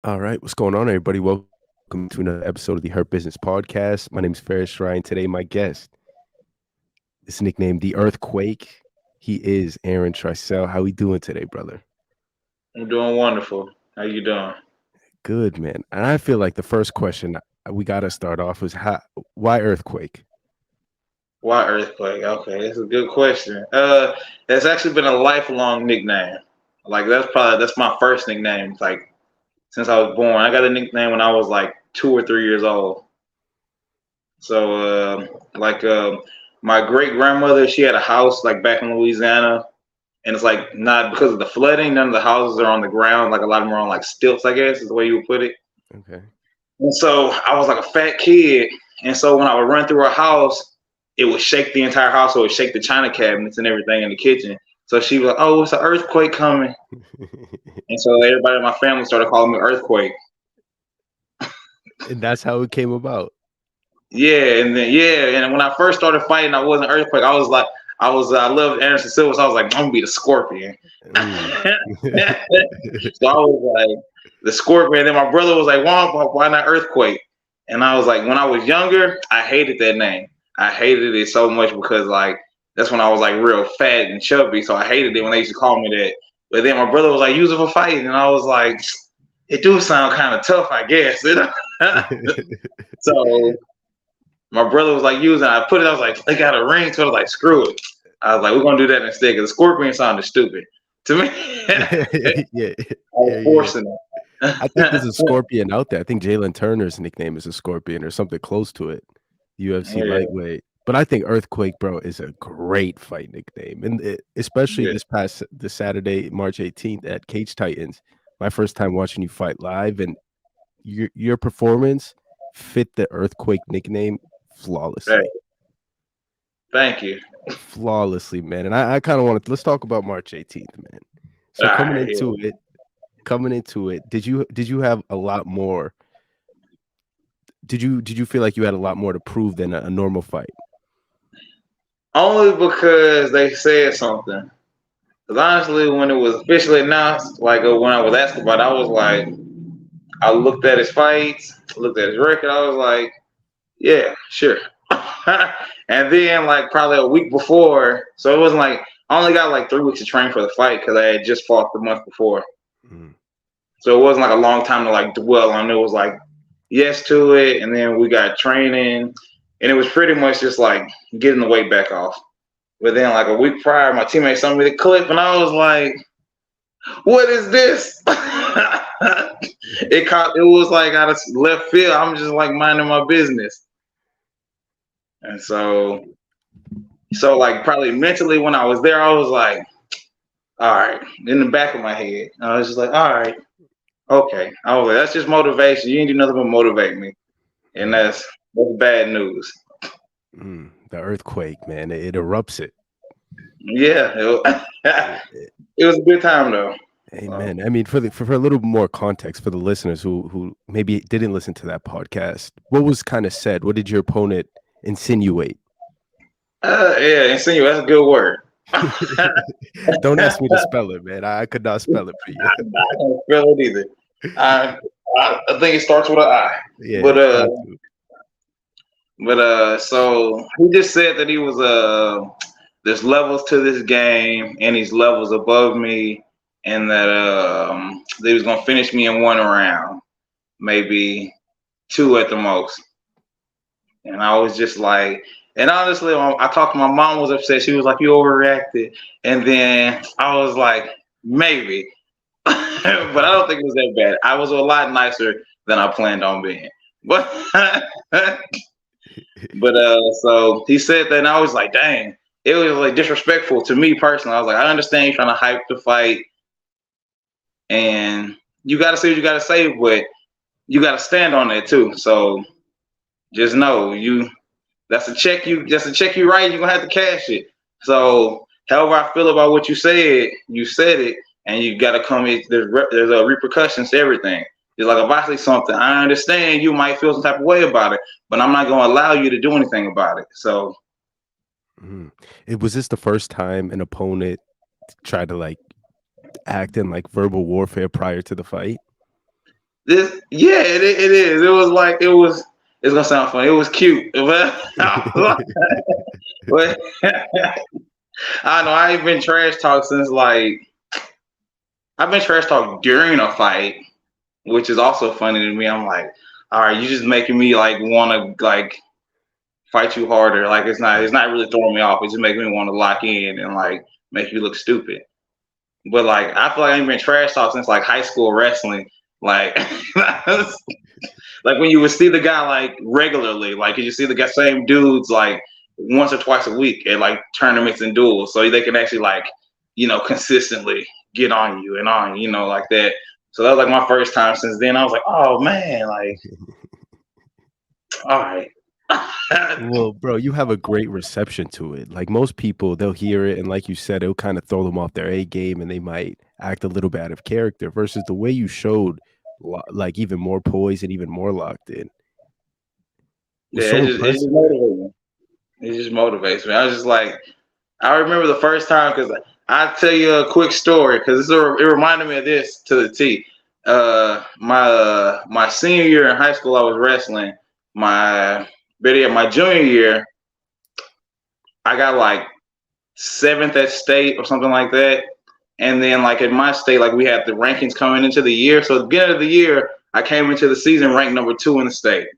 All right, what's going on, everybody? Welcome to another episode of the Hurt Business Podcast. My name is Ferris Ryan. Today, my guest is nicknamed the Earthquake. He is Aaron Trecell. How we doing today, brother? I'm doing wonderful. How you doing? Good, man. And I feel like the first question we got to start off was why Earthquake? Why earthquake? Okay, that's a good question. That's actually been a lifelong nickname. Like that's my first nickname. Like since I was born, I got a nickname when I was like 2 or 3 years old. So my great grandmother, she had a house like back in Louisiana, and it's like not because of the flooding. None of the houses are on the ground. Like a lot of them are on like stilts, I guess is the way you would put it. Okay. And so I was like a fat kid. And so when I would run through her house, it would shake the entire house. So it would shake the china cabinets and everything in the kitchen. So she was like, "Oh, it's an earthquake coming." And so everybody in my family started calling me Earthquake. And that's how it came about. And when I first started fighting, I wasn't Earthquake. I loved Aaron Trecell, so I was like, I'm gonna be the Scorpion. So Mm. I was like the Scorpion. And then my brother was like, why not Earthquake? And I was like, when I was younger, I hated that name. I hated it so much because like that's when I was like real fat and chubby. So I hated it when they used to call me that. But then my brother was like, use it for fighting, and I was like, it do sound kind of tough, I guess. So my brother was like using it. I put it, I was like, they got a ring to it. I was like, screw it. I was like, we're gonna do that instead because the Scorpion sounded stupid to me. I Yeah, was yeah. forcing I think there's it. a scorpion out there. I think Jalen Turner's nickname is a scorpion or something close to it. UFC Yeah, lightweight. But I think Earthquake, bro, is a great fight nickname. And especially yeah. this Saturday, March 18th at Cage Titans. My first time watching you fight live, and your performance fit the Earthquake nickname Hey, flawlessly. thank you. Flawlessly, man. And I kind of wanted let's talk about March 18th, man. All So right, yeah. coming into it, did you have a lot more did you feel like you had a lot more to prove than a normal fight? Only because they said something. Because honestly, when it was officially announced, like when I was asked about it, I was like, I looked at his fights, looked at his record. I was like, yeah, sure. And then like probably a week before, so it wasn't like I only got like 3 weeks to train for the fight because I had just fought the month before. Mm, So it wasn't like a long time to like dwell on. It was like yes to it, and then we got training, and it was pretty much just like getting the weight back off. But then like a week prior, my teammate sent me the clip, and I was like, "What is this?" It was like out of left field. I'm just like minding my business, and so like probably mentally when I was there, I was like, "All right." In the back of my head, I was just like, "All right, okay." I was like, "That's just motivation. You ain't do nothing but motivate me." And mm, that's bad news. the earthquake, man, it erupts it. Yeah, It it it was a good time though. So, Amen. I mean, for a little more context for the listeners who maybe didn't listen to that podcast, what was kinda said? What did your opponent insinuate? yeah, insinuate, that's a good word. Don't I ask me to spell it, man. I could not spell it for you. don't feel it either. I, I think it starts with an I. Yeah, But try to. so he just said that he was there's levels to this game and he's levels above me, and that he was gonna finish me in one round, maybe two at the most. And I was just like, and honestly, I talked to my mom was upset. She was like, "You overreacted," and then I was like, maybe, but I don't think it was that bad. I was a lot nicer than I planned on being. But so he said that, and I was like, dang, it was like disrespectful to me personally. I was like, I understand you're trying to hype the fight, and you got to say what you got to say, but you got to stand on that too. So just know that's a check you write. You're gonna have to cash it. So however I feel about what you said it, and you got to come in. There's a repercussions to everything. It's like if I say something, I understand you might feel some type of way about it, but I'm not gonna allow you to do anything about it. So Mhm. It was this the first time an opponent tried to, like, act in, like, verbal warfare prior to the fight? it is. It was like it was. It's gonna sound funny. It was cute, but I know I ain't been trash talked since like I've been trash talked during a fight, which is also funny to me. I'm like, all right, you just making me like want to like fight you harder. Like it's not really throwing me off. It's just making me want to lock in and like make you look stupid. But like I feel like I ain't been trash talked since like high school wrestling. Like like when you would see the guy like regularly, like you see the guy same dudes like once or twice a week at like tournaments and duels, so they can actually like consistently get on you and on like that. So that was like my first time. Since then, I was like, oh man, like all right. Well, bro, you have a great reception to it. Like most people, they'll hear it, and like you said, it'll kind of throw them off their A game, and they might act a little bit out of character. Versus the way you showed, like even more poise and even more locked in, was Yeah, so it just impressive. motivates me. It just motivates me. I was just like, I remember the first time because I tell you a quick story because it reminded me of this to the T. My senior year in high school, I was wrestling. My junior year, I got like seventh at state or something like that. And then like in my state, like we had the rankings coming into the year. So at the beginning of the year, I came into the season ranked number 2 in the state,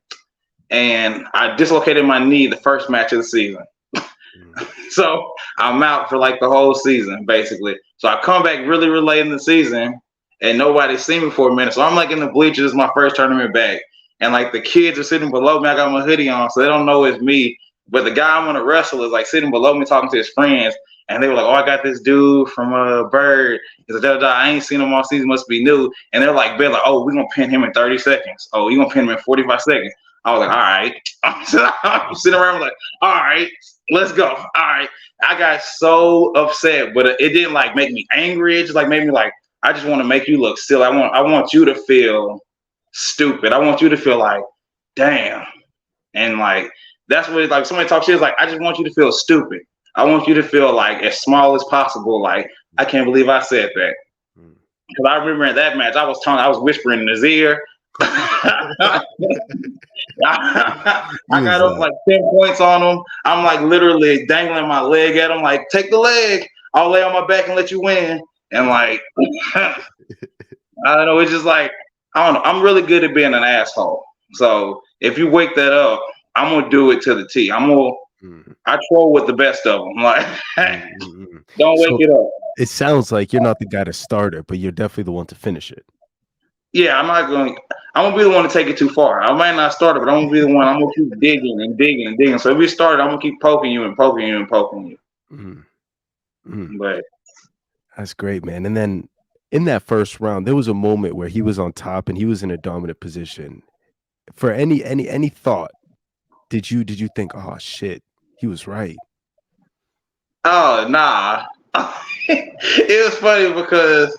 and I dislocated my knee the first match of the season. Mm. So I'm out for like the whole season, basically. So I come back really, really late in the season, and nobody's seen me for a minute. So I'm like in the bleachers, it's my first tournament back, and like the kids are sitting below me. I got my hoodie on, so they don't know it's me. But the guy I'm gonna wrestle is like sitting below me, talking to his friends, and they were like, "Oh, I got this dude from Bird. He's like, I ain't seen him all season. Must be new." And they're like, "Oh, we're gonna pin him in 30 seconds. Oh, you gonna pin him in 45 seconds." I was like, "All right." I'm sitting around like, "All right, let's go." All right. I got so upset, but it didn't like make me angry. It just like made me like, I just want to make you look silly. I want you to feel stupid. I want you to feel like, damn. And like that's what like somebody talks shit is like, I just want you to feel stupid. I want you to feel like as small as possible. Like, I can't believe I said that. Mm. Because I remember in that match, I was whispering in his ear. I You was got up like 10 points on him. I'm like literally dangling my leg at him, like, take the leg. I'll lay on my back and let you win. And like, I don't know. It's just like, I don't know. I'm really good at being an asshole. So if you wake that up, I'm going to do it to the T. mm, I troll with the best of them. Like, don't wake So it up. it sounds like you're not the guy to start it, but you're definitely the one to finish it. Yeah, I'm gonna be the one to take it too far. I might not start it, but I'm gonna be the one. I'm gonna keep digging and digging and digging. So if we start, I'm gonna keep poking you and poking you and poking you. Mm, mm. But That's great, man. And then in that first round, there was a moment where he was on top and he was in a dominant position. For any thought, did you think, oh shit, he was right? oh nah, it was funny because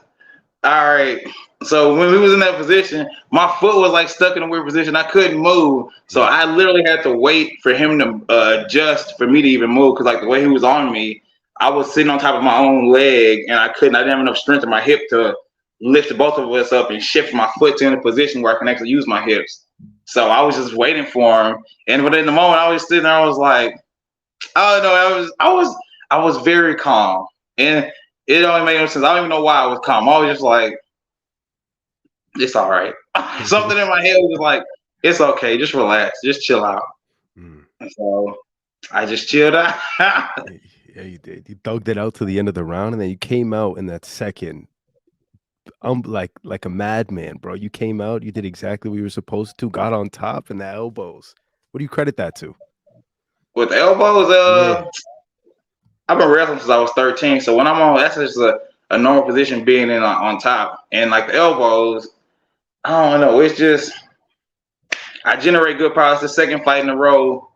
all right. So when we was in that position, my foot was like stuck in a weird position. I couldn't move, so Mm, I literally had to wait for him to adjust for me to even move. Because like the way he was on me, I was sitting on top of my own leg, and I couldn't. I didn't have enough strength in my hip to lift both of us up and shift my foot to in a position where I can actually use my hips. So I was just waiting for him, and within the moment, I was sitting there. I was like, oh no, I was very calm, and it only made no sense. I don't even know why I was calm. I was just like, it's all right. Something in my head was just like, it's okay, just relax, just chill out. mm. And so I just chilled out. Yeah, you did. You thugged it out to the end of the round, and then you came out in that second, like a madman, bro. You came out, you did exactly what you were supposed to, got on top and the elbows. What do you credit that to? With elbows, Yeah. I've been wrestling since I was 13. So when I'm on, that's just a normal position being in on top. And like the elbows, I don't know. It's just I generate good power. It's the second fight in a row,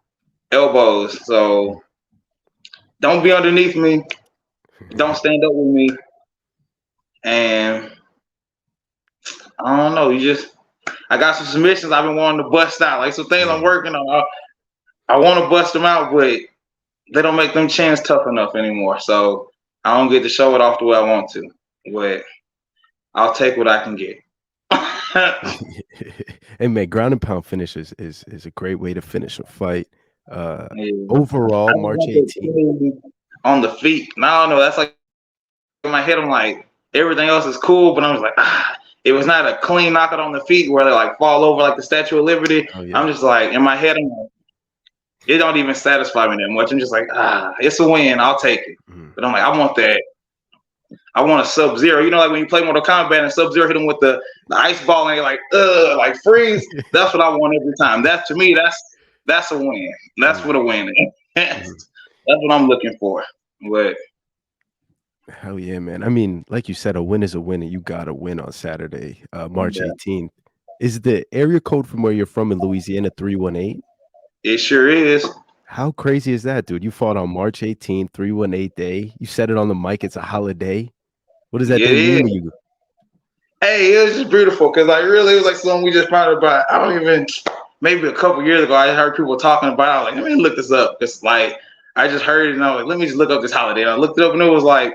elbows. So don't be underneath me. Don't stand up with me. And I don't know. I got some submissions I've been wanting to bust out. Like some things I'm Yeah. working on. I want to bust them out, but they don't make them chins tough enough anymore. So I don't get to show it off the way I want to. But I'll take what I can get. Hey man, ground and pound finish is a great way to finish a fight. Uh, Yeah. overall, I just March want the 18th. clean on the feet. No, I don't know. That's like in my head. I'm like everything else is cool, but I'm just like it was not a clean knockout on the feet where they like fall over like the Statue of Liberty. Oh yeah. I'm just like in my head. I'm like, it don't even satisfy me that much. I'm just like it's a win. I'll take it. Mhm. But I'm like I want that. I want a Sub Zero. You know, like when you play Mortal Kombat and Sub Zero hit him with the ice ball and you're like freeze. That's what I want every time. That to me, that's a win. That's Mhm. what a win is. Mhm. That's what I'm looking for. But Hell yeah, man. I mean, like you said, a win is a win, and you got to win on Saturday, March yeah, 18th. Is the area code from where you're from in Louisiana 318? it sure is. How crazy is that, dude? You fought on March 18th, 318 day. You said it on the mic. It's a holiday. What does that Yeah, day it mean to is. you? Hey, it was just beautiful because like really, it was like something we just found out about. I don't even maybe a couple years ago. I heard people talking about it. I was like, let me look this up. It's like I just heard it and I was like, let me just look up this holiday. And I looked it up and it was like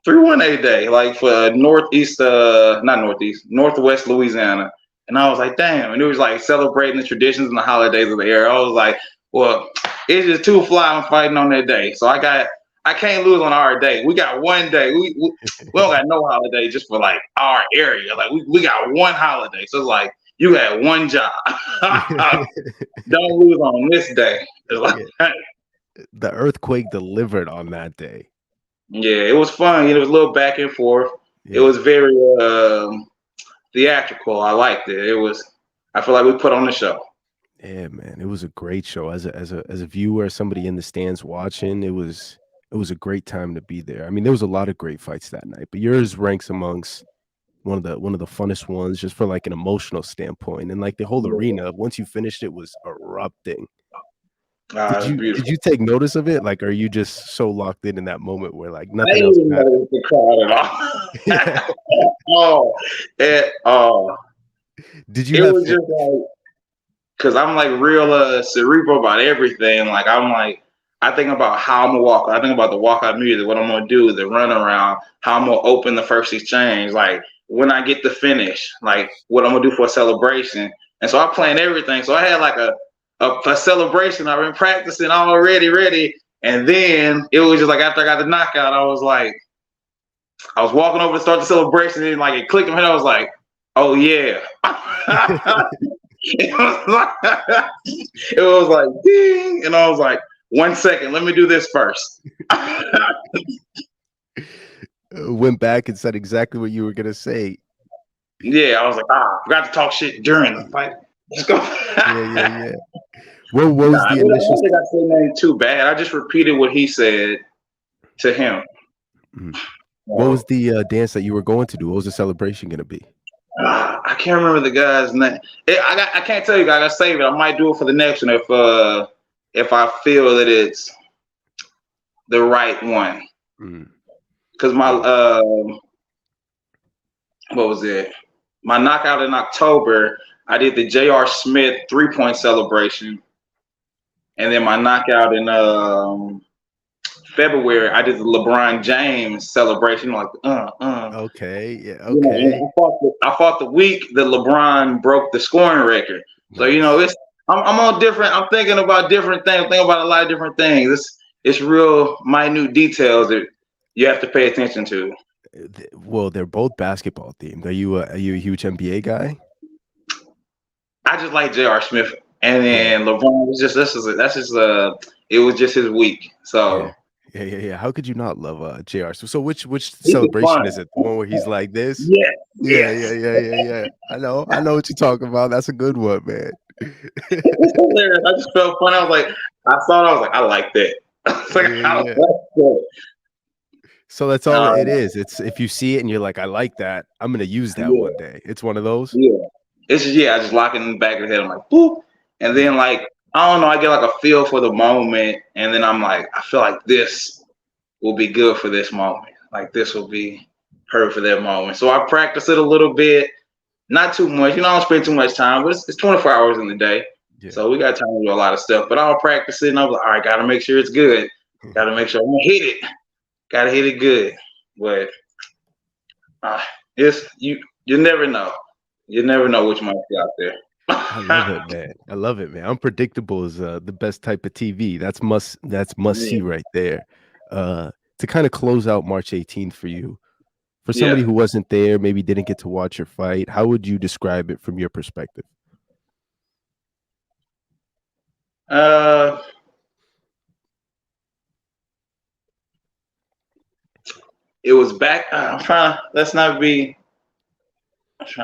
318 day, like for northeast, not northeast, northwest Louisiana. And I was like, damn. And it was like celebrating the traditions and the holidays of the era. I was like, well, it's just too fly on fighting on that day. So I can't lose on our day. We got one day. We don't got no holiday just for like our area. Like we got one holiday. So it's like you had one job. Don't lose on this day. It's Yeah, like, the earthquake delivered on that day. yeah, it was fun. It was a little back and forth. It Yeah. was very theatrical. I liked it. It was. I feel like we put on the show. Yeah, man, it was a great show. As a viewer, somebody in the stands watching, it was a great time to be there. I mean, there was a lot of great fights that night, but yours ranks amongst one of the funnest ones just for like an emotional standpoint. And like the whole Yeah. arena, once you finished it was erupting. It Did was you did beautiful. you take notice of it? Like, are you just so locked in that moment where like I nothing didn't else even matters? know the crowd Yeah. at all. At all. Did you It have was just like because I'm like real cerebral about everything. Like I'm like I think about how I'm gonna walk. I think about the walkout music, what I'm gonna do, the run around, how I'm gonna open the first exchange, like when I get the finish, like what I'm gonna do for a celebration. And so I planned everything. So I had like a celebration. I've been practicing already, ready. And then it was just like after I got the knockout, I was walking over to start the celebration, and like it clicked in my head. I was like, "Oh yeah!" it was like, it was like ding, and I was like, "1 second, let me do this first." went back and said exactly what you were gonna say. Yeah, I was like, I forgot to talk shit during the fight. Let's go. Yeah, yeah, yeah. What was Nah, I the initial? don't think I said nothing too bad. I just repeated what he said to him. Mhm. What was So, the dance that you were going to do? What was the celebration gonna be? I can't remember the guy's name. I can't tell you. I gotta save it. I might do it for the next one if I feel that it's the right one. Mm, Because my yeah. what was it? My knockout in October, I did the J.R. Smith 3 point celebration, and then my knockout in February, I did the LeBron James celebration. Like Okay. Yeah. and Okay. I fought the week that LeBron broke the scoring record. So Nice. it's I'm on different. I'm thinking about different things. I'm thinking about a lot of different things. It's real minute details that you have to pay attention to. Well, they're both basketball themed. Are you a huge NBA guy? I just like J.R. Smith, and Yeah. then LeBron was just that's just it was just his week. Yeah. So Yeah. Yeah. Yeah. How could you not love JR? So which he's just celebration fun. is it? The one where he's like this? Yes, Yeah. Yeah. yes. Yeah. Yeah. Yeah. I know what you're talking about. That's a good one, man. It's hilarious. I just felt fun. I was like, I saw it. I was like, I like that. I was Yeah. like, Yeah. I like Yeah. that. So that's all Uh, it is. It's if you see it and you're like, I like that, I'm gonna use that yeah, one day. It's one of those. yeah. It's just I just lock it in the back of the head. I'm like, boop, and Yeah. then like I don't know. I get like a feel for the moment, and then I'm like, I feel like this will be good for this moment. Like this will be heard for that moment. So I practice it a little bit, not too much. I don't spend too much time, but it's 24 hours in the day, Yeah. so we got time to do a lot of stuff. But I'll practice it, and I'm like, all right, got to make sure it's good. Got to make sure I'm gonna hit it. Got to hit it good. But uh, it's you. You never know. You never know which might be out I love there. it, man. I love it, man. Unpredictable is the best type of TV. That's must Yeah. see right there. To kind of close out March 18th for you, for somebody Yeah. who wasn't there, maybe didn't get to watch your fight, how would you describe it from your perspective? Uh, it was back. I'm trying. Let's not be.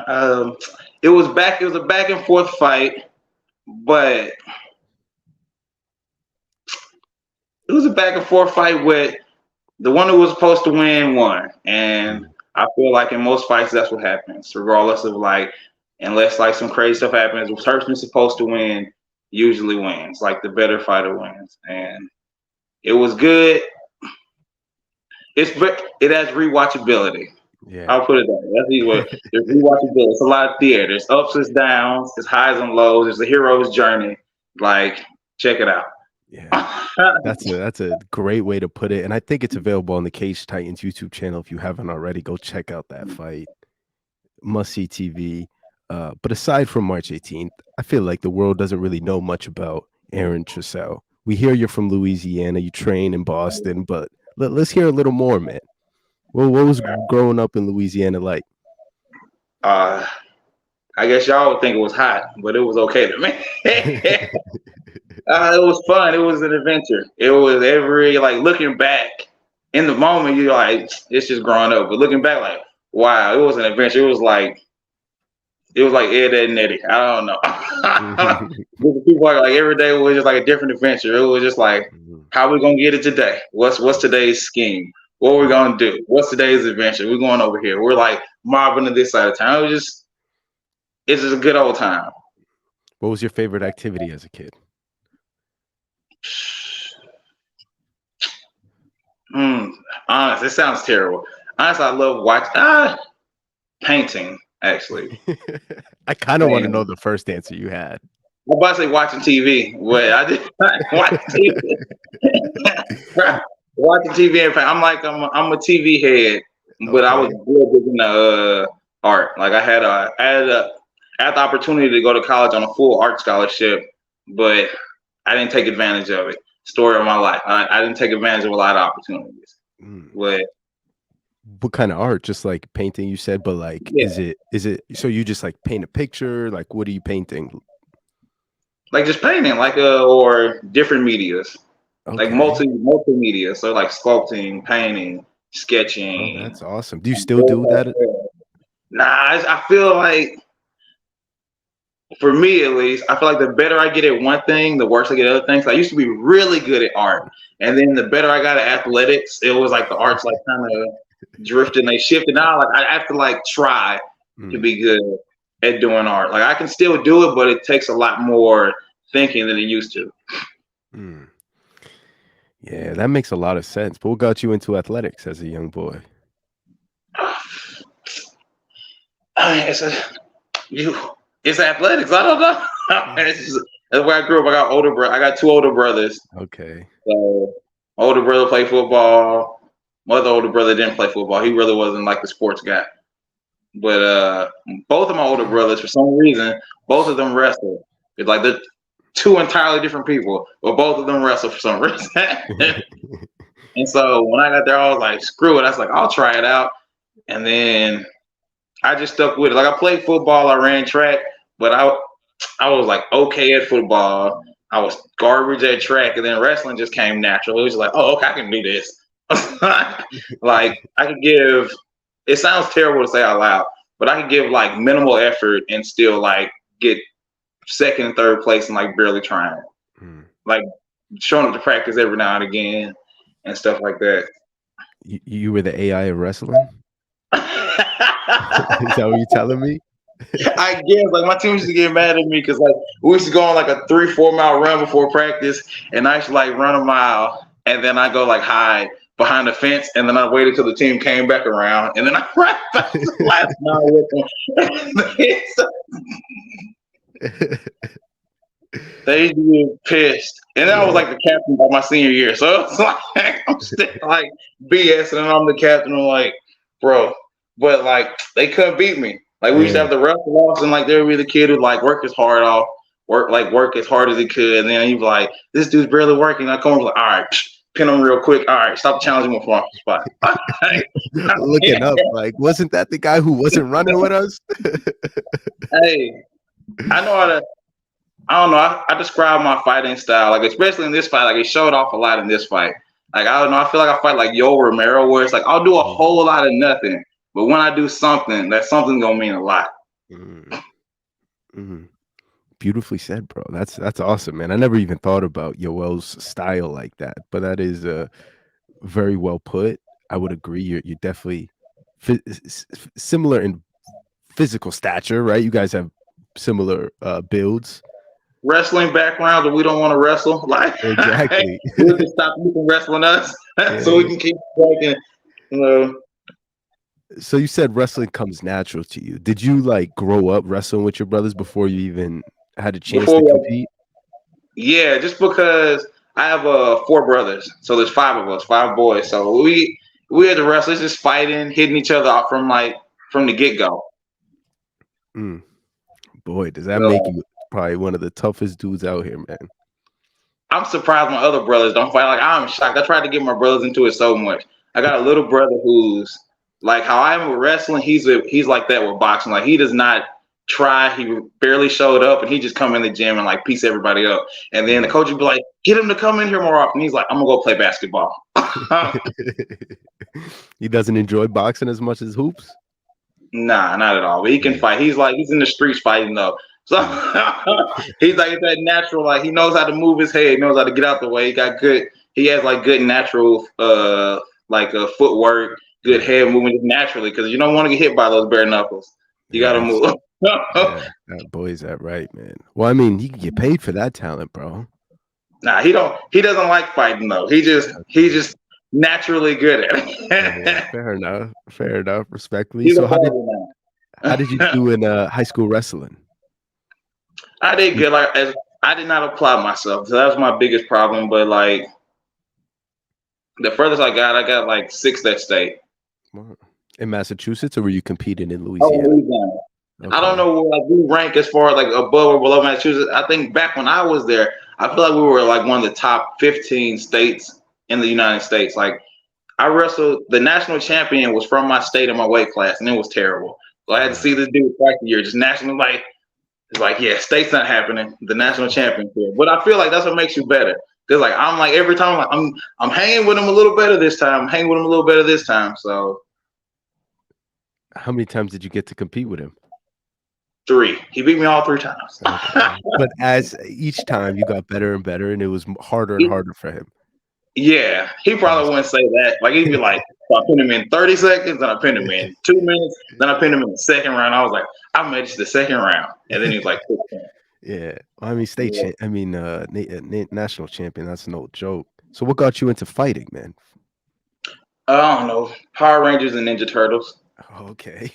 Um, it was back. It was a back and forth fight, but it was a back and forth fight with the one who was supposed to win won, and Mm, I feel like in most fights that's what happens, regardless of like, unless like some crazy stuff happens, the person who's supposed to win usually wins. Like the better fighter wins, and it was good. It has rewatchability. yeah, I'll put it that way. That's the easy way. There's rewatchability. It's a lot of theater. There's ups, there's downs, there's highs and lows. There's the hero's journey. Like, check it out. yeah. That's a great way to put it, and I think it's available on the Cage Titans YouTube channel. If you haven't already, go check out that fight. Must see TV. But aside from March 18th, I feel like the world doesn't really know much about Aaron Trecell. We hear you're from Louisiana, you train in Boston, but let's hear a little more, man. Well, what was growing up in Louisiana like? uh, I guess y'all would think it was hot, but it was okay to me. It was fun. It was an adventure. It was every like looking back in the moment. You're like, it's just growing up, but looking back, like, wow, it was an adventure. It was like Ed, Ed, and Eddie. I don't know. The people like every day was just like a different adventure. It was just like, how we gonna get it today? What's today's scheme? What we gonna do? What's today's adventure? We're going over here. We're like mobbing to this side of town. It's just a good old time. What was your favorite activity as a kid? Mm, honest, it sounds terrible. Honestly, I love painting. Actually, I kind of want to know painting. the first answer you had. I'm about to say watching TV. Well, I did watch TV. Watching TV and paint. I'm a TV head, but I was Okay. real big into art. Like I had the opportunity to go to college on a full art scholarship, but I didn't take advantage of it. Story of my life. I didn't take advantage of a lot of opportunities. Mm. But What kind of art? Just like painting, you said, but like, yeah, is it so you just like paint a picture? Like, what are you painting? like just painting, like or different medias, like Okay. multimedia. So like sculpting, painting, Oh, sketching. that's awesome. Do you still do that? Nah, I feel like for me at least, I feel like the better I get at one thing, the worse I get at other things. I used to be really good at art, and then the better I got at athletics, it was like the arts like kind of drifted and they shifted. Now like I have to like try to Mm, be good at doing art. Like I can still do it, but it takes a lot more thinking than it used to. mm. Yeah, that makes a lot of sense. But what got you into athletics as a young boy? I mean, you it's athletics. I don't know. That's where I grew up. I got two older brothers. Okay. So my older brother played football. My other older brother didn't play football. He really wasn't like the sports guy. But both of my older brothers, for some reason, both of them wrestle. It's like they're two entirely different people, but both of them wrestle for some reason. And so when I got there, I was like, screw it. I was like, I'll try it out. And then I just stuck with it. Like I played football, I ran track, but I was like okay at football. I was garbage at track, and then wrestling just came natural. It was like, oh, okay, I can do this. Like I could give. It sounds terrible to say out loud, but I could give like minimal effort and still like get second and third place and like barely trying, Mm. like showing up to practice every now and again and stuff like that. You were the AI of wrestling? Is that what you're telling me? I guess like my team used to get mad at me because like we used to go on like a 3-4 mile run before practice, and I used to like run a mile, and then I go like hide behind the fence, and then I waited till the team came back around, and then I ran back to the last mile with them. They used to get pissed, and then I was Yeah. like the captain by my senior year, so it's like I'm still like BS, and I'm the captain. I'm like, bro, but like they couldn't beat me. Like we used to Yeah. have the wrestle offs, and like there would be the kid who like work as hard as he could, and then he'd be like, "This dude's barely working." I come over like, "All right, pin him real quick. All right, stop challenging him from off the spot." Looking up, like, wasn't that the guy who wasn't running with us? Hey, I know how to. I don't know. I describe my fighting style, like especially in this fight. Like it showed off a lot in this fight. Like I don't know. I feel like I fight like Yo Romero, where it's like I'll do a whole lot of nothing, but when I do something, that something's gonna mean a lot. Mm, mm. Beautifully said, bro. That's awesome, man. I never even thought about Yoel's style like that, but that is very well put. I would agree. You're definitely similar in physical stature, right? You guys have similar builds. Wrestling backgrounds, and we don't want to wrestle. Like Exactly. we'll just stop you from wrestling us, so we Yeah. can keep working. You know, So you said wrestling comes natural to you. Did you like grow up wrestling with your brothers before you even had a chance before to we, compete? yeah, just because I have four brothers, so there's five of us, five boys. So we had to wrestle, it's just fighting, hitting each other out from the get go. Mm, boy, does that make So you probably one of the toughest dudes out here, man. I'm surprised my other brothers don't fight. Like I'm shocked. I tried to get my brothers into it so much. I got a little brother who's like how I am with wrestling. He's like that with boxing. Like he does not try. He barely showed up, and he just come in the gym and like piece everybody up. And then the Yeah. coach would be like, "Get him to come in here more often." He's like, "I'm gonna go play basketball." He doesn't enjoy boxing as much as hoops? Nah, not at all. But he can Yeah. fight. He's in the streets fighting though. So Mm, he's like that natural. Like he knows how to move his head. He knows how to get out the way. He got good. He has like good natural footwork, good mm. head movement naturally because you don't want to get hit by those bare knuckles. You Yeah, got to that's move. yeah, that boy, is that right, man. Well, I mean, you can get paid for that talent, bro. Nah, he don't. He doesn't like fighting though. He's Okay. just naturally good at Yeah, it. fair enough, respectfully. He's a So baller how did you now. do in high school wrestling? I did good. Like I did not apply myself, so that was my biggest problem. But like the furthest I got like sixth at state. Wow. In Massachusetts, or were you competing in Oh, Louisiana? Louisiana. I don't Okay. know where like we rank as far as like above or below Massachusetts. I think back when I was there, I feel like we were like one of the top 15 states in the United States. Like I wrestled the national champion was from my state and my weight class, and it was terrible. So I had to Wow. see this dude twice a year, just national like it's like, yeah, state's not happening. The national championship. But I feel like that's what makes you better. Cause like I'm like every time like I'm hanging with him a little better this time. I'm hanging with him a little better this time. So How many times did you get to compete with him? three. He beat me all three times. Okay. But as each time you got better and better, and it was harder and harder for him. Yeah, he probably Awesome. wouldn't say that. Like he'd be like, so I pinned him in 30 seconds, then I pinned him in 2 minutes, then I pinned him in the second round. I was like, I made it to the second round, and then he was like, 15. Yeah. Well, I mean, Yeah. national champion. That's no joke. So, what got you into fighting, man? I don't know, Power Rangers and Ninja Turtles. Okay.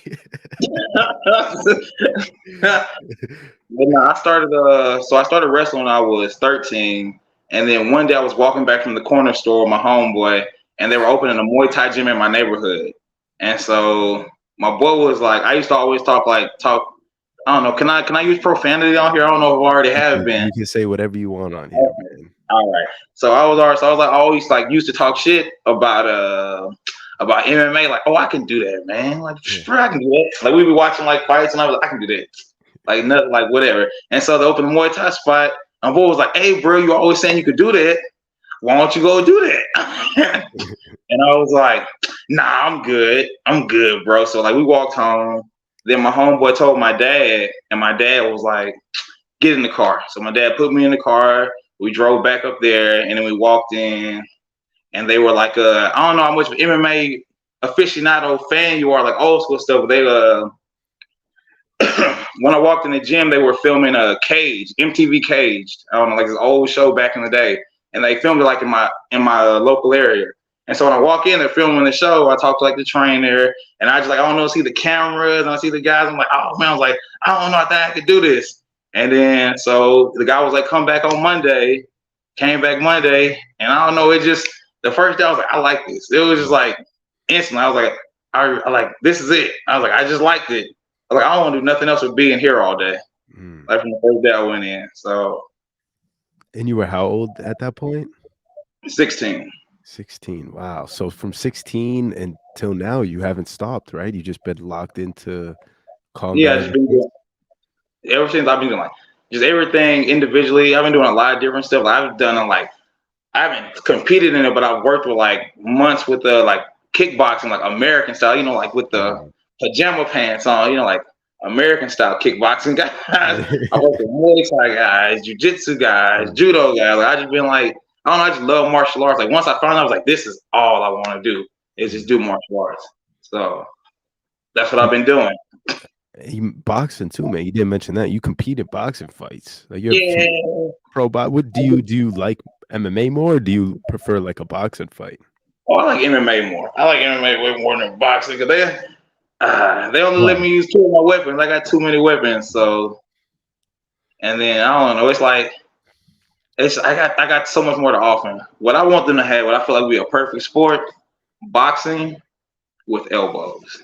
But no, I started wrestling when I was 13, and then one day I was walking back from the corner store with my homeboy, and they were opening a Muay Thai gym in my neighborhood. And so my boy was like, I used to always talk. I don't know, can I use profanity on here? I don't know if I already have been. You can say whatever you want on here, Okay. man. All right. So I was like I always like used to talk shit about MMA, like, oh, I can do that, man. Like, Yeah. sure, I can do that. Like, we'd be watching like fights, and I was like, I can do that. Like, nothing, like whatever. And so they opened the Muay Thai spot. My boy was like, hey, bro, you always saying you could do that. Why don't you go do that? And I was like, nah, I'm good. I'm good, bro. So like we walked home. Then my homeboy told my dad, and my dad was like, get in the car. So my dad put me in the car. We drove back up there, and then we walked in, and they were like, I don't know how much of an MMA aficionado fan you are, like old school stuff. But they when I walked in the gym, they were filming a Cage, MTV Caged. I don't know, like this old show back in the day, and they filmed it like in my local area. And so when I walk in, they're filming the show. I talk to like the trainer, and I just like I don't know, see the cameras, and I see the guys. I'm like, oh man, I was like, I don't know, I think I could do this. And then so the guy was like, come back on Monday. Came back Monday, and I don't know, it just the first day I was like, I like this. It was just like instantly. I was like, I like this is it. I was like, I just liked it. Like I don't want to do nothing else but being here all day. Mm. Like from the first day I went in. So And you were how old at that point? 16. 16. Wow. So from 16 until now, you haven't stopped, right? You just been locked into Yeah, I combat just ever been since? doing ever since I've been doing like just everything individually. I've been doing a lot of different stuff. I've done like I haven't competed in it, but I've worked with like months with the like kickboxing, like American style, like with the Mm. pajama pants on, like American style kickboxing guys. I worked with Muay Thai guys, jiu-jitsu guys, Mm. judo guys. Like I just been like, I don't know, I just love martial arts. Like once I found out, I was like, this is all I want to do is just Mm. do martial arts. So that's what I've been doing. You boxing too, man. You didn't mention that. You compete in boxing fights. Like you have some Yeah. pro box. What do you like MMA more or do you prefer like a boxing fight? Oh, I like MMA more. I like MMA way more than boxing because they only let Why? me use two of my weapons. I got too many weapons, so and then I don't know. It's like I got so much more to offer. What I want them to have, what I feel like would be a perfect sport, boxing with elbows.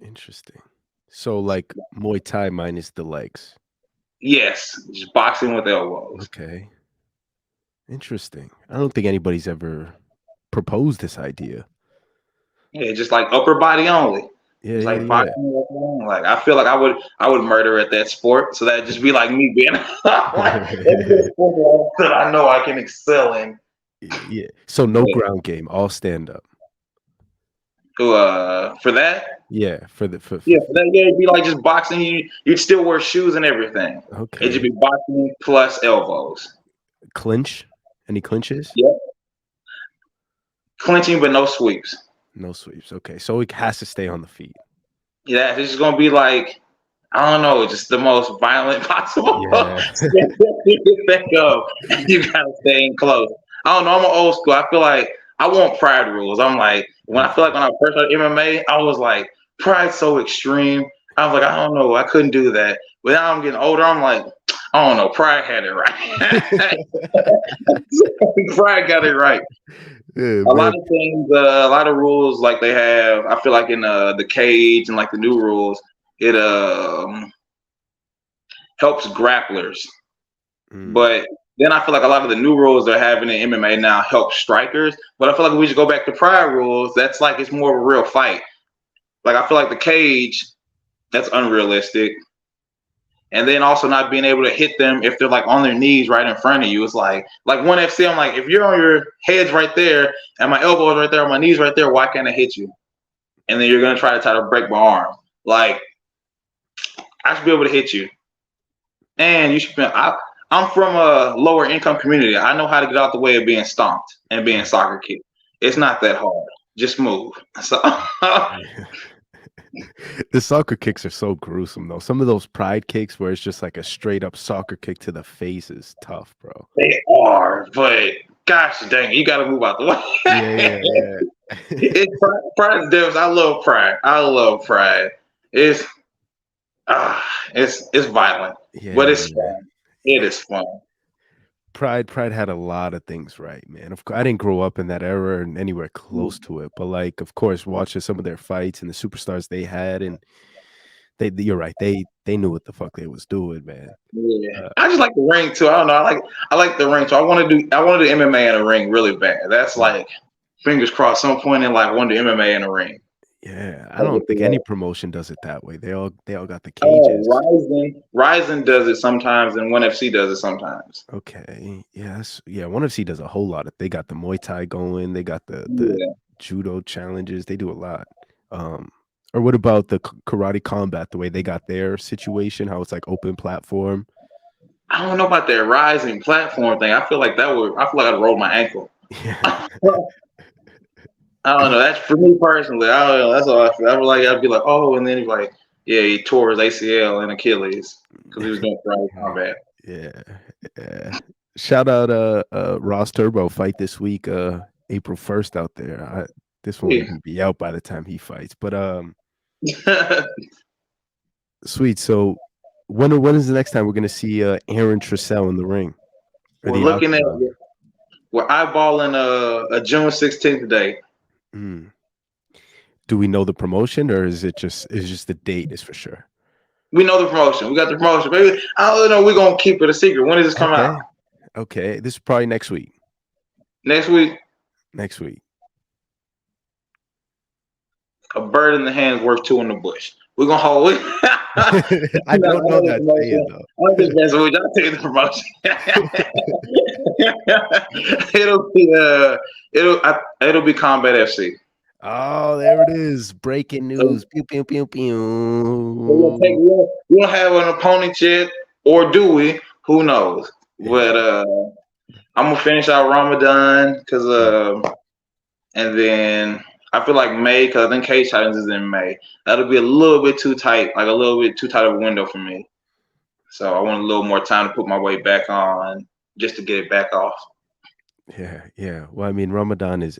Interesting. So like Muay Thai minus the legs. Yes, just boxing with elbows. Okay. Interesting. I don't think anybody's ever proposed this idea. Yeah, just like upper body only. Yeah, Just yeah, like yeah. boxing. Like I feel like I would murder at that sport. So that'd just be like me being like that'd be a sport that I know I can excel in. Yeah. So no ground game, all stand up. For that, Yeah, for the for yeah, for that, yeah, it'd be like just boxing. You'd still wear shoes and everything. It'd just okay. be boxing plus elbows. Clinch? Any clinches? Yep, clinching but no sweeps. No sweeps. Okay. So it has to stay on the feet. Yeah, it's just gonna be like I don't know, just the most violent possible Yeah. you can think of. You gotta stay in close. I don't know. I'm an old school. I feel like I want pride rules. I'm like when I feel like Okay. when I first started MMA, I was like pride's so extreme. I was like I don't know, I couldn't do that. But now I'm getting older. I'm like I don't know. Pride had it right. Pride got it right. Yeah, A lot man. of things, a lot of rules like they have. I feel like in the cage and like the new rules, it helps grapplers. Mm, But then I feel like a lot of the new rules they're having in MMA now help strikers. But I feel like if we should go back to prior rules, that's like it's more of a real fight. Like I feel like the cage, that's unrealistic. And then also not being able to hit them if they're like on their knees right in front of you. It's like one FC, I'm like, if you're on your heads right there and my elbows right there, my knees right there, why can't I hit you? And then you're gonna try to break my arm. Like I should be able to hit you. And you should be I'm from a lower income community. I know how to get out the way of being stomped and being mm, soccer kicked. It's not that hard. Just move. So yeah. The soccer kicks are so gruesome though. Some of those pride kicks where it's just like a straight up soccer kick to the face is tough, bro. they are, but gosh dang it, you gotta move out the Yeah, way. yeah, yeah. It's pride is different. I love pride. I love pride. It's it's violent, but Yeah, it's man. fun. It is fun. Pride had a lot of things right, man. Of course, I didn't grow up in that era and anywhere close to it, but like, of course, watching some of their fights and the superstars they had, and you're right, they knew what the fuck they was doing, man. Yeah, Uh, I just like the ring too. I don't know. I like the ring too. I want to do MMA in a ring really bad. That's mm, like fingers crossed. Some point in life, I want to do MMA in a ring. yeah, I Like don't with think any the, promotion does it that way. They all got the cages. Ryzen does it sometimes, and ONE FC does it sometimes. Okay, yes, yeah. ONE FC does a whole lot of. They got the Muay Thai going. They got the Yeah, judo challenges. They do a lot. Um, or what about the karate combat? The way they got their situation, how it's like open platform. I don't know about that rising platform thing. I feel like that would. I feel like I'd roll my ankle. Yeah, I don't know. That's for me personally. I don't know. That's all I feel. I feel like I'd be like, oh, and then he's like, yeah, he tore his ACL and Achilles because he was doing karate combat. yeah, yeah. Shout out, Ross Turbo fight this week, April 1st out there. This won't Yeah. even be out by the time he fights, but sweet. So when is the next time we're gonna see Aaron Trecell in the ring or we're the looking at octagon? we're eyeballing a June 16th date. Mm. Do we know the promotion, or is just the date is for sure? We know the promotion. We got the promotion, baby. I don't know. We're gonna keep it a secret. When does this come out? Okay. Okay. This is probably next week. Next week. Next week. A bird in the hand is worth two in the bush. We're gonna hold it. I No, don't I know know the that saying promotion. I'm just messing with you. I'll take the promotion. It'll be Combat FC. Oh, there it is. Breaking So, news. Pew pew pew we'll take, pew. we don't have an opponent yet, or do we? Who knows? But Yeah. I'm gonna finish out Ramadan because Mm. and then I feel like May, because I think Cage Titans is in May. That'll be a little bit too tight, like a little bit too tight of a window for me. So I want a little more time to put my weight back on, just to get it back off. Yeah, yeah. Well, I mean, Ramadan is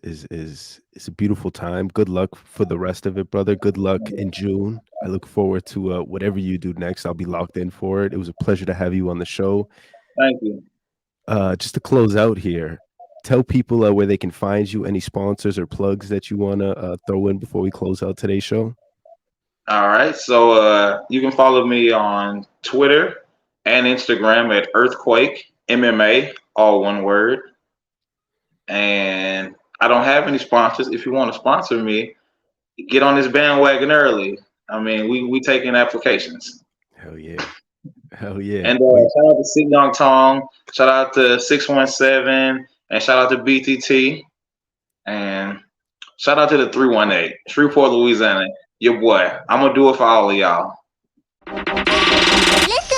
a beautiful time. Good luck for the rest of it, brother. Good luck in June. I look forward to whatever you do next. I'll be locked in for it. It was a pleasure to have you on the show. Thank you. Just to close out here, tell people where they can find you. Any sponsors or plugs that you want to throw in before we close out today's show? All right. So you can follow me on Twitter and Instagram at Earthquake MMA, all one word. And I don't have any sponsors. If you want to sponsor me, get on this bandwagon early. I mean, we taking applications. Hell yeah. Hell yeah. And Well, shout out to Sit Young Tong, shout out to 617, and shout out to BTT, and shout out to the 318, Shreveport, Louisiana. Your boy. I'm gonna do it for all of y'all. Listen.